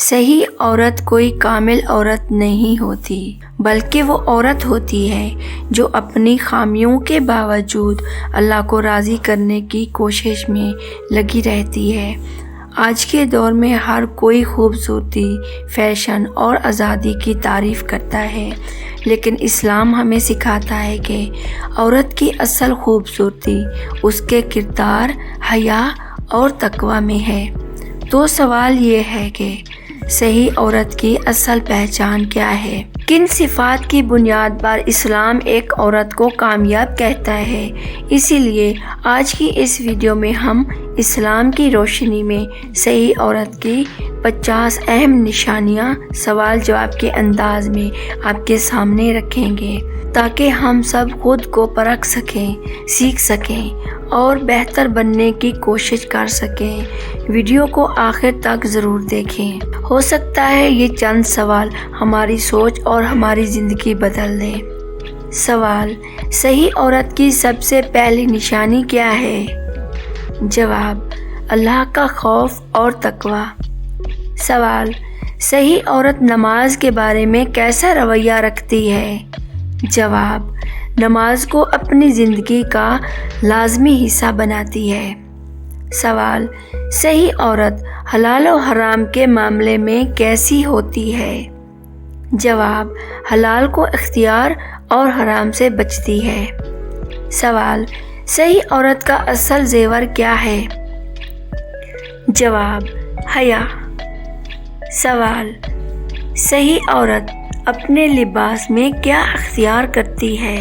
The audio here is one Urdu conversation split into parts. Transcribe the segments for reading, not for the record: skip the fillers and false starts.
صحیح عورت کوئی کامل عورت نہیں ہوتی، بلکہ وہ عورت ہوتی ہے جو اپنی خامیوں کے باوجود اللہ کو راضی کرنے کی کوشش میں لگی رہتی ہے۔ آج کے دور میں ہر کوئی خوبصورتی، فیشن اور آزادی کی تعریف کرتا ہے، لیکن اسلام ہمیں سکھاتا ہے کہ عورت کی اصل خوبصورتی اس کے کردار، حیا اور تقوی میں ہے۔ تو سوال یہ ہے کہ صحیح عورت کی اصل پہچان کیا ہے؟ کن صفات کی بنیاد پر اسلام ایک عورت کو کامیاب کہتا ہے؟ اسی لیے آج کی اس ویڈیو میں ہم اسلام کی روشنی میں صحیح عورت کی 50 اہم نشانیاں سوال جواب کے انداز میں آپ کے سامنے رکھیں گے، تاکہ ہم سب خود کو پرکھ سکیں، سیکھ سکیں اور بہتر بننے کی کوشش کر سکیں۔ ویڈیو کو آخر تک ضرور دیکھیں، ہو سکتا ہے یہ چند سوال ہماری سوچ اور ہماری زندگی بدل دیں۔ سوال: صحیح عورت کی سب سے پہلی نشانی کیا ہے؟ جواب: اللہ کا خوف اور تقوی۔ سوال: صحیح عورت نماز کے بارے میں کیسا رویہ رکھتی ہے؟ جواب: نماز کو اپنی زندگی کا لازمی حصہ بناتی ہے۔ سوال: صحیح عورت حلال و حرام کے معاملے میں کیسی ہوتی ہے؟ جواب: حلال کو اختیار اور حرام سے بچتی ہے۔ سوال: صحیح عورت کا اصل زیور کیا ہے؟ جواب: حیا۔ سوال: صحیح عورت اپنے لباس میں کیا اختیار کرتی ہے؟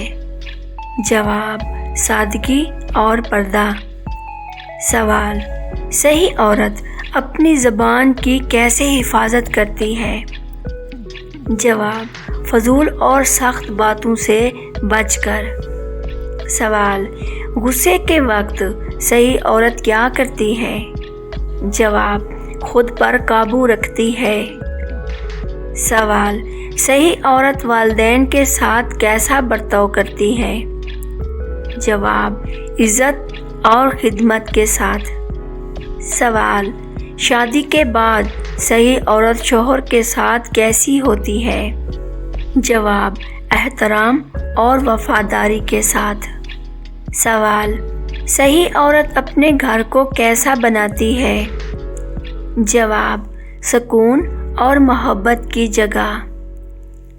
جواب: سادگی اور پردہ۔ سوال: صحیح عورت اپنی زبان کی کیسے حفاظت کرتی ہے؟ جواب: فضول اور سخت باتوں سے بچ کر۔ سوال: غصے کے وقت صحیح عورت کیا کرتی ہے؟ جواب: خود پر قابو رکھتی ہے۔ سوال: صحیح عورت والدین کے ساتھ کیسا برتاؤ کرتی ہے؟ جواب: عزت اور خدمت کے ساتھ۔ سوال: شادی کے بعد صحیح عورت شوہر کے ساتھ کیسی ہوتی ہے؟ جواب: احترام اور وفاداری کے ساتھ۔ سوال: صحیح عورت اپنے گھر کو کیسا بناتی ہے؟ جواب: سکون اور محبت کی جگہ۔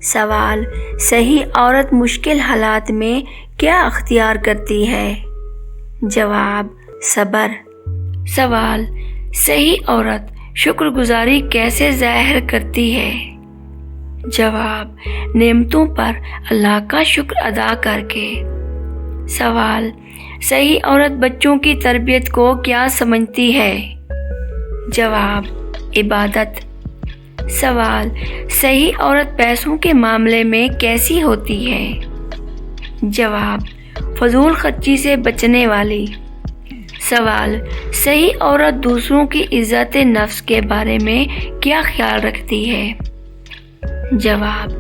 سوال: صحیح عورت مشکل حالات میں کیا اختیار کرتی ہے؟ جواب: صبر۔ سوال: صحیح عورت شکر گزاری کیسے ظاہر کرتی ہے؟ جواب: نعمتوں پر اللہ کا شکر ادا کر کے۔ سوال: صحیح عورت بچوں کی تربیت کو کیا سمجھتی ہے؟ جواب: عبادت۔ سوال: صحیح عورت پیسوں کے معاملے میں کیسی ہوتی ہے؟ جواب: فضول خرچی سے بچنے والی۔ سوال: صحیح عورت دوسروں کی عزت نفس کے بارے میں کیا خیال رکھتی ہے؟ جواب: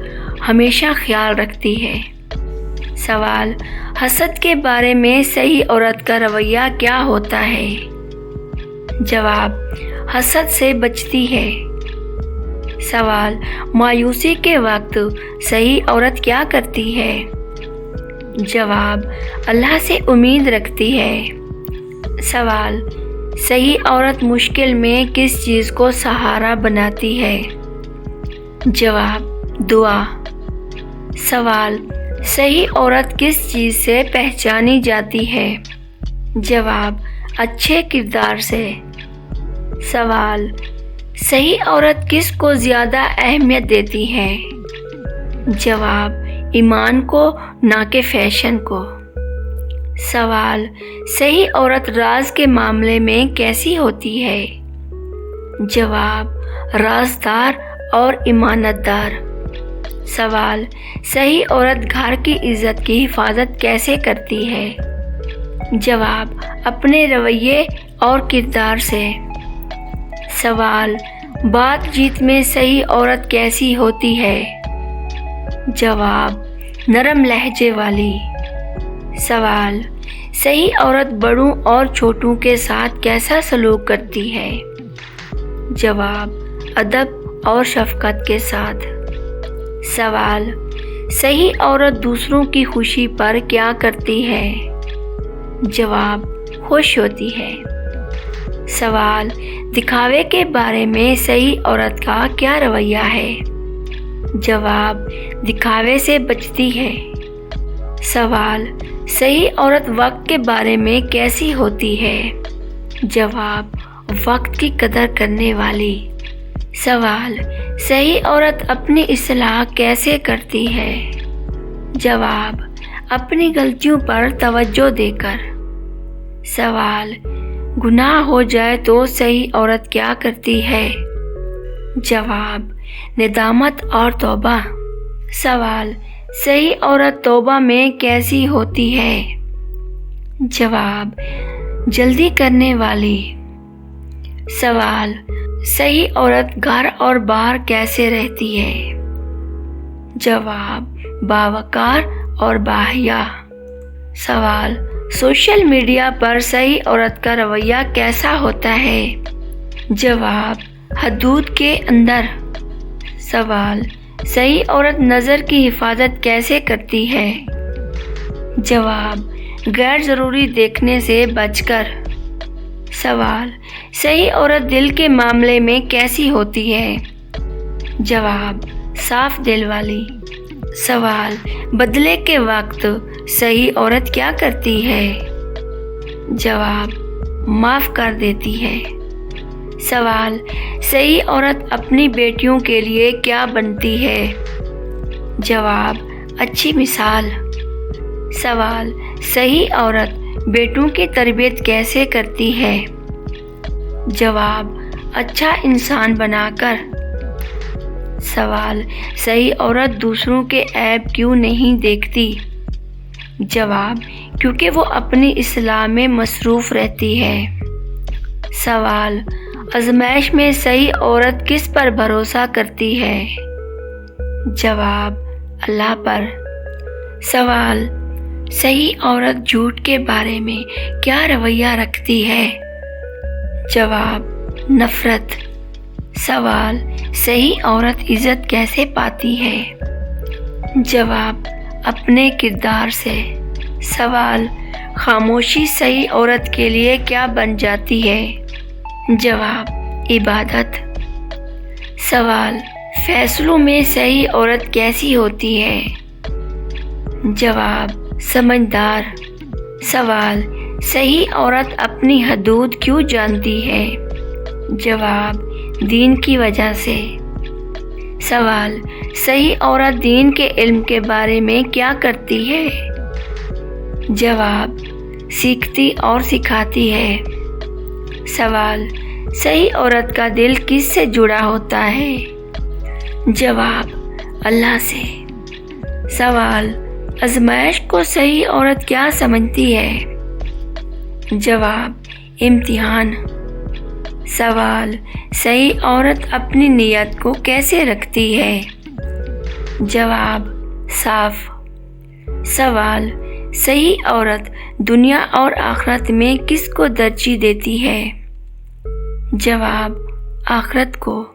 ہمیشہ خیال رکھتی ہے۔ سوال: حسد کے بارے میں صحیح عورت کا رویہ کیا ہوتا ہے؟ جواب: حسد سے بچتی ہے۔ سوال: مایوسی کے وقت صحیح عورت کیا کرتی ہے؟ جواب: اللہ سے امید رکھتی ہے۔ سوال: صحیح عورت مشکل میں کس چیز کو سہارا بناتی ہے؟ جواب: دعا۔ سوال: صحیح عورت کس چیز سے پہچانی جاتی ہے؟ جواب: اچھے کردار سے۔ سوال: صحیح عورت کس کو زیادہ اہمیت دیتی ہے؟ جواب: ایمان کو نہ کہ فیشن کو۔ سوال: صحیح عورت راز کے معاملے میں کیسی ہوتی ہے؟ جواب: رازدار اور امانت دار۔ سوال: صحیح عورت گھر کی عزت کی حفاظت کیسے کرتی ہے؟ جواب: اپنے رویے اور کردار سے۔ سوال: بات چیت میں صحیح عورت کیسی ہوتی ہے؟ جواب: نرم لہجے والی۔ سوال: صحیح عورت بڑوں اور چھوٹوں کے ساتھ کیسا سلوک کرتی ہے؟ جواب: ادب اور شفقت کے ساتھ۔ سوال: صحیح عورت دوسروں کی خوشی پر کیا کرتی ہے؟ جواب: خوش ہوتی ہے۔ سوال: دکھاوے کے بارے میں صحیح عورت کا کیا رویہ ہے؟ جواب: دکھاوے سے بچتی ہے۔ سوال: صحیح عورت وقت کے بارے میں کیسی ہوتی ہے؟ جواب: وقت کی قدر کرنے والی۔ سوال: صحیح عورت اپنی اصلاح کیسے کرتی ہے؟ جواب: اپنی غلطیوں پر توجہ دے کر۔ سوال: گناہ ہو جائے تو صحیح عورت کیا کرتی ہے؟ جواب: ندامت اور توبہ۔ سوال: صحیح عورت توبہ میں کیسی ہوتی ہے؟ جواب: جلدی کرنے والی۔ سوال: صحیح عورت گھر اور باہر کیسے رہتی ہے؟ جواب: باوقار اور باحیا۔ سوال: سوشل میڈیا پر صحیح عورت کا رویہ کیسا ہوتا ہے؟ جواب: حدود کے اندر۔ سوال: صحیح عورت نظر کی حفاظت کیسے کرتی ہے؟ جواب: غیر ضروری دیکھنے سے بچ کر۔ سوال: صحیح عورت دل کے معاملے میں کیسی ہوتی ہے؟ جواب: صاف دل والی۔ سوال: بدلے کے وقت صحیح عورت کیا کرتی ہے؟ جواب: معاف کر دیتی ہے۔ سوال: صحیح عورت اپنی بیٹیوں کے لیے کیا بنتی ہے؟ جواب: اچھی مثال۔ سوال: صحیح عورت بیٹوں کی تربیت کیسے کرتی ہے؟ جواب: اچھا انسان بنا کر۔ سوال: صحیح عورت دوسروں کے عیب کیوں نہیں دیکھتی؟ جواب: کیونکہ وہ اپنی اصلاح میں مصروف رہتی ہے۔ سوال: آزمائش میں صحیح عورت کس پر بھروسہ کرتی ہے؟ جواب: اللہ پر۔ سوال: صحیح عورت جھوٹ کے بارے میں کیا رویہ رکھتی ہے؟ جواب: نفرت۔ سوال: صحیح عورت عزت کیسے پاتی ہے؟ جواب: اپنے کردار سے۔ سوال: خاموشی صحیح عورت کے لیے کیا بن جاتی ہے؟ جواب: عبادت۔ سوال: فیصلوں میں صحیح عورت کیسی ہوتی ہے؟ جواب: سمجھدار۔ سوال: صحیح عورت اپنی حدود کیوں جانتی ہے؟ جواب: دین کی وجہ سے۔ سوال: صحیح عورت دین کے علم کے بارے میں کیا کرتی ہے؟ جواب: سیکھتی اور سکھاتی ہے۔ سوال: صحیح عورت کا دل کس سے جڑا ہوتا ہے؟ جواب: اللہ سے۔ سوال: آزمائش کو صحیح عورت کیا سمجھتی ہے؟ جواب: امتحان۔ سوال: صحیح عورت اپنی نیت کو کیسے رکھتی ہے؟ جواب: صاف۔ سوال: صحیح عورت دنیا اور آخرت میں کس کو ترجیح دیتی ہے؟ جواب: آخرت کو۔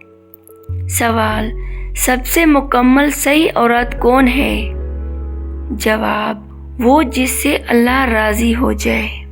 سوال: سب سے مکمل صحیح عورت کون ہے؟ جواب: وہ جس سے اللہ راضی ہو جائے۔